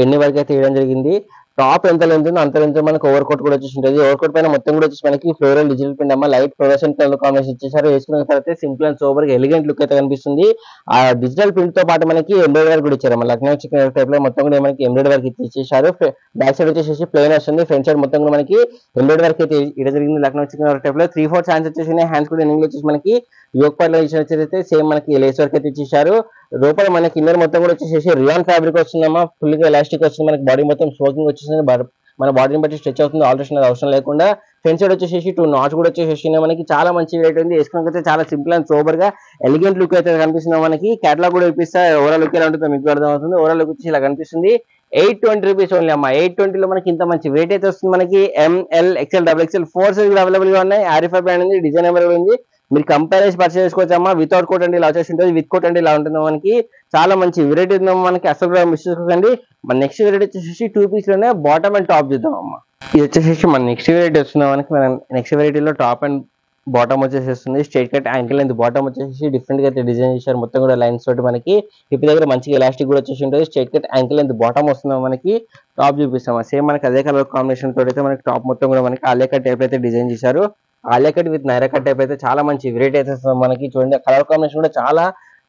ఎన్ని వరకు అయితే వేయడం జరిగింది. టాప్ ఎంత లెంత్ ఉందో అంత లెంత్ మనకి ఓవర్ కోట్ కూడా వచ్చేసి ఉంటుంది. ఓవర్ కోట్ పైన మొత్తం కూడా వచ్చేసి మనకి ఫ్లోరల్ డిజిటల్ ప్రింట్ అమ్మ లైట్ ఫ్లోరసెంట్ కలర్ కాంబినేషన్ ఇచ్చేసారు. వేసుకున్న తర్వాత సింపుల్ అండ్ సోబర్ గా ఎలిగెంట్ లుక్ అయితే కనిపిస్తుంది. ఆ డిజిటల్ ప్రింట్ తో పాటు మనకి ఎంబ్రాయిడరీ వర్క్ కూడా ఇచ్చారు. లక్నో చికెన్ టైప్ లో మొత్తం కూడా మనకి ఎంబ్రాయిడరీ వర్క్ ఇచ్చేసారు. బ్యాక్ సైడ్ వచ్చేసి ప్లెయిన్ వస్తుంది. ఫ్రంట్ సైడ్ మొత్తం కూడా మనకి ఎంబ్రాయిడరీ వర్క్ అయితే ఇక్కడ జరిగింది. లక్నో చికెన్ టైప్ లో 3/4 హ్యాండ్స్ వచ్చేసి హ్యాండ్స్ కూడా ఎండింగ్ వచ్చేసి మనకి యోగ్ పార్ట్ లో ఇచ్చినట్లయితే సేమ్ మనకి లేస్ వర్క్ అయితే ఇచ్చేసారు. లోపల మనకి ఇన్నర్ మొత్తం కూడా వచ్చేసి రియాన్ ఫ్యాబ్రిక్ వస్తుందమ్మా. ఫుల్ గా ఎలాస్టిక్ వస్తుంది మనకి. బాడీ మొత్తం స్మోకింగ్ వచ్చేసి మన బాడీని బట్టి స్ట్రెచ్ అవుతుంది. ఆల్టరేషన్ అవసరం లేకుండా ఫ్రంట్ సైడ్ వచ్చేసి 2 నాట్స్ కూడా వచ్చేసి మనకి చాలా మంచి రేట్ ఉంది. వేసుకున్నైతే చాలా సింపుల్ అండ్ సోబర్ గా ఎలిగెంట్ లుక్ అయితే కనిపిస్తుంది మనకి. కేటలాగ్ కూడా ఇప్పిస్తా. ఓవరాల్ లుక్ ఎలా ఉంటుందో మీకు అర్థం అవుతుంది. ఓవరాల్ లుక్ వచ్చి ఇలా కనిపిస్తుంది. 820 రూపీస్ ఓన్లీ అమ్మా. 820 లో మనకి ఇంత మంచి వెయిట్ అయితే వస్తుంది మనకి. ML XL XXL 4 సైజ్ కూడా అవైలబుల్ గా ఉన్నాయి. ఆరిఫా బ్రాండ్ ఉంది. డిజైన్ అవైలబుల్ ఉంది. మీరు కంపేర్ చేసి పర్చేస్ చేసుకోవచ్చు అమ్మా. వితౌట్ కోట్ అండి ఇలా వచ్చేసి ఉంటుంది. విత్ కోట్ అండి ఇలా ఉంటుంది మనకి. చాలా మంచి వెరైటీ ఉందమ్మా మనకి. అసలు కూడా మిస్ చేసుకోకండి. మన నెక్స్ట్ వెరైటీ వచ్చేసి 2 పీస్ లోనే బాటమ్ అండ్ టాప్ చూద్దాం అమ్మా. ఇది వచ్చేసి మన నెక్స్ట్ వెరైటీ వస్తుంది మనకి. మన నెక్స్ట్ వెరైటీలో టాప్ అండ్ బాటమ్ వచ్చేసేస్తుంది. Straight cut ankle and bottom వచ్చేసి డిఫరెంట్ గా అయితే డిజైన్ చేశారు. మొత్తం కూడా లైన్స్ తోటి మనకి హిప్ దగ్గర మంచిగా ఎలాస్టిక్ కూడా వచ్చేసి ఉంటుంది. Straight cut ankle and bottom వస్తుంది మనకి. టాప్ చూపిస్తాం సేమ్ మనకి అదే కలర్ కాంబినేషన్ తోటి అయితే మనకి టాప్ మొత్తం కూడా మనకి ఆలియా కట్ టైప్ అయితే డిజైన్ చేశారు. Alia cut with Naira cut type అయితే చాలా మంచి వెరైటీ అయితే మనకి. చూడండి కలర్ కాంబినేషన్ కూడా చాలా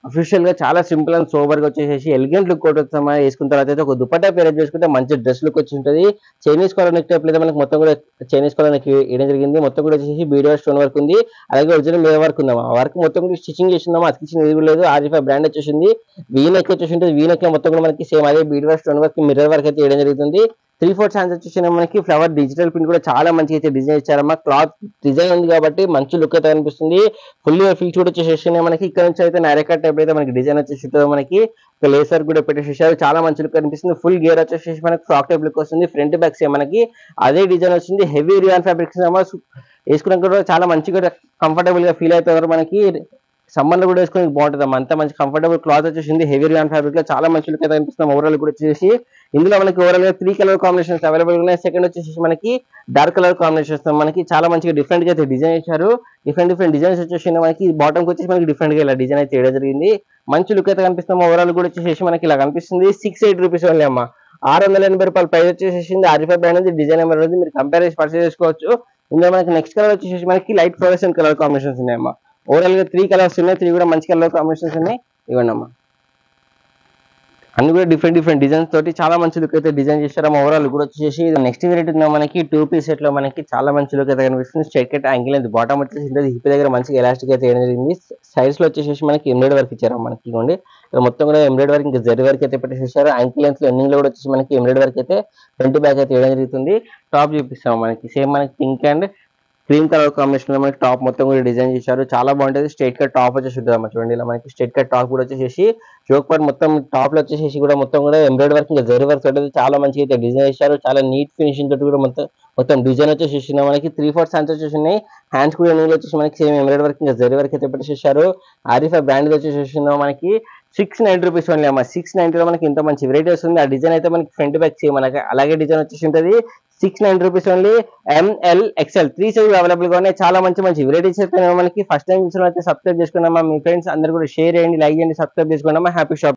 అఫీషియల్ గా చాలా సింపుల్ అండ్ సోబర్ గా వచ్చేసి ఎలిగెంట్ లుక్ ఒకటి వస్తామా. వేసుకున్న తర్వాత అయితే ఒక దుపట్టా పేర్ చేసుకుంటే మంచి డ్రెస్ లుక్ వచ్చి ఉంటుంది. చైనీస్ కాలర్ నెక్ టైప్ అయితే మనకి మొత్తం కూడా చైనీస్ కాలర్ నెక్ వేయడం జరిగింది. మొత్తం కూడా వచ్చేసి బీడియో స్టోన్ వర్క్ ఉంది. అలాగే ఒరిజినల్ మీద వర్క్ ఉందామా. ఆ వర్క్ మొత్తం కూడా స్టిచింగ్ చేసిందామా. అతికించిన ఇది లేదు. ఆరిఫా బ్రాండ్ వచ్చేసింది. వీ నెక్ వచ్చేసి ఉంటుంది. వీ నెక్ లో మొత్తం కూడా మనకి సేమ్ అదే BDO stone work mirror work అయితే వేయడం జరుగుతుంది. 3/4 హ్యాండ్స్ వచ్చేసి మనకి ఫ్లవర్ డిజిటల్ ప్రింట్ కూడా చాలా మంచిగా అయితే డిజైన్ ఇచ్చారమ్మా. క్లాత్ డిజైన్ ఉంది కాబట్టి మంచి లుక్ అయితే కనిపిస్తుంది. ఫుల్ ఫిల్స్ కూడా వచ్చేసి మనకి ఇక్కడ నుంచి అయితే నైరా టైప్ అయితే మనకి డిజైన్ వచ్చేసి మనకి లేసర్ కూడా పెట్టేసేసారు. చాలా మంచి లుక్ కనిపిస్తుంది. ఫుల్ గేర్ వచ్చేసి మనకి ఫ్రాక్ టైప్ లుక్ వస్తుంది. ఫ్రంట్ బ్యాక్ మనకి అదే డిజైన్ వస్తుంది. హెవీ రియాన్ ఫ్యాబ్రిక్స్ వేసుకున్నాక కూడా చాలా మంచిగా కంఫర్టబుల్ గా ఫీల్ అవుతారు మనకి. సమ్మర్ లో కూడా వేసుకుని బాగుంటుంది అమ్మా. అంత మంచి కంఫర్టబుల్ క్లాత్ వచ్చేసింది. హెవీ రియాన్ ఫ్యాబ్రిక్ లో చాలా మంచి లుక్ అయితే కనిపిస్తుంది. ఓవరాల్ కూడా వచ్చేసి ఇందులో మనకి ఓవరాల్ గా 3 కలర్ కాంబినేషన్స్ అవైలబుల్ ఉన్నాయి. సెకండ్ వచ్చేసి మనకి డార్క్ కలర్ కాంబినేషన్స్ మనకి చాలా మంచిగా డిఫరెంట్ గా అయితే డిజైన్ చేశారు. డిఫరెంట్ డిజైన్స్ వచ్చేసి మనకి బాటమ్ కి వచ్చేసి మనకి డిఫరెంట్ గా ఇలా డిజైన్ అయితే చేయడం జరిగింది. మంచి లుక్ అయితే కనిపిస్తాం. ఓవరాల్ కూడా వచ్చేసి మనకి ఇలా కనిపిస్తుంది. 680 రూపీస్ ఓన్లీ అమ్మా. రూ. 680 ప్రైస్ వచ్చేసేసింది. ఆరిఫై బ్రాండ్ ఉంది, డిజైన్ నెంబర్ ఉంది, మీరు కంపేర్ చేసి పర్చేస్ చేసుకోవచ్చు. ఇందులో మనకి నెక్స్ట్ కలర్ వచ్చేసి మనకి లైట్ ఫ్లోరెసెంట్ కలర్ కాంబినేషన్స్ ఉన్నాయమ్మా. ఓవరాల్ గా 3 కలర్స్ ఉన్నాయి, 3 కూడా మంచి కలర్ కాంబినేషన్స్ ఉన్నాయి. ఇవ్వండి అమ్మా, అన్ని కూడా డిఫరెంట్ డిజైన్స్ తోటి చాలా మంచి లుక్ అయితే డిజైన్ చేశారు. ఓవరాల్ కూడా వచ్చేసి నెక్స్ట్ వెరైటీ ఉందా మనకి 2 పీస్ సెట్ లో మనకి చాలా మంచి లుక్ అయితే కనిపిస్తుంది. స్ట్రైట్ కట్ యాంగిల్ అయితే బాటమ్ వచ్చేసి హిప్ దగ్గర మంచిగా ఎలాస్టిక్ అయితే వేయడం జరిగింది. సైడ్స్ లో వచ్చేసి మనకి ఎంబ్రాయిడరీ వర్క్ ఇచ్చారు మనకి. ఇవ్వండి మొత్తం కూడా ఎంబ్రాయిడరీ వర్క్, ఇంకా జరీ వర్క్ అయితే పెట్టేసేసారు. యాంకిల్ లెంత్ లో ఎండింగ్ లో కూడా వచ్చేసి మనకి ఎంబ్రాయిడరీ వర్క్ అయితే ఫ్రంట్ బ్యాక్ అయితే వేయడం జరుగుతుంది. టాప్ చూపిస్తాం మనకి సేమ్ మనకి pink and cream colour combination లో మనకి టాప్ మొత్తం కూడా డిజైన్ చేశారు. చాలా బాగుంటుంది. స్ట్రైట్ కట్ టాప్ వచ్చేసి ఉంటుంది చూడండి. ఇలా మనకి స్ట్రైట్ కట్ టాప్ కూడా వచ్చేసి జోక్ పార్ట్ మొత్తం టాప్ లో వచ్చేసి కూడా మొత్తం కూడా ఎంబ్రాయిడరీ వర్క్, ఇంకా జరీ వర్క్ తోటి చాలా మంచిగా అయితే డిజైన్ చేశారు. చాలా నీట్ ఫినిషింగ్ తోటి కూడా మొత్తం డిజైన్ వచ్చేసి మనకి 3/4 హ్యాండ్స్ వచ్చేసి హ్యాండ్స్ కూడా వచ్చేసి మనకి సేమ్ ఎంబ్రాయిడరీ వర్క్, ఇంకా జరీ వర్క్ అయితే పెట్టేసేసారు. ఆరిఫై బ్రాండ్ వచ్చేసి మనకి 690 రూపీస్ ఓన్లీ అమ్మా. 690 లో మనకి ఇంత మంచి వెరైటీ వస్తుంది. ఆ డిజైన్ అయితే మనకి ఫ్రంట్ బ్యాక్ మనకి అలాగే డిజైన్ వచ్చేసి ఉంటుంది. 690 rupees only. ML XL 3 size available గా ఉన్నాయి. చాలా మంచి వెరైటీస్ అయితే మనకి ఫస్ట్ టైం చూసిన అయితే సబ్స్క్రైబ్ చేసుకున్నామా. మీ ఫ్రెండ్స్ అందరూ కూడా షేర్ చేయండి, లైక్ చేయండి, సబ్స్క్రైబ్ చేసుకున్నామా. Happy shop.